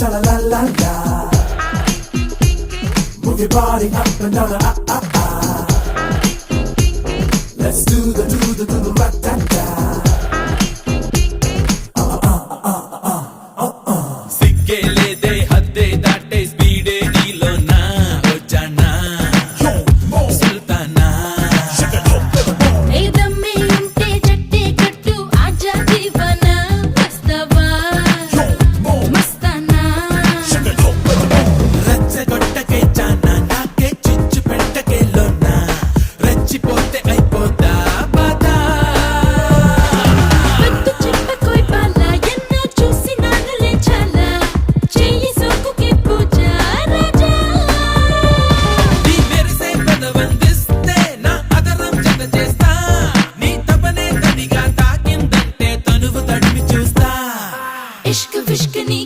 Sha-la-la-la-la. Move your body up and down, Let's do the rat-ta-ta. సిగ్గేలేదే హద్దే దాటే స్పీడే నీలోనా వచ్చానా సుల్తానా ఏదమ్మే ఉంటే జట్టే కట్టు ఆజా దీవానా వస్తావా మస్తానా రచ్చగొట్టకే చానా నాకే చిచ్చు పెట్టకే లోనా రెచ్చిపోతే అయిపోతా బాధా వద్దు చెప్పకోయ్ బాలా ఎన్నో చూసినానులే చాలా చెయ్యి సోకుకే పూజ రాజా నీ మెరిసే పదవందిస్తే నా అదరం జత చేస్తా నీ తపనే తడిగా తాకిందంటే తనువు తడిమి చూస్తా ఇష్క్ విష్క్ నీ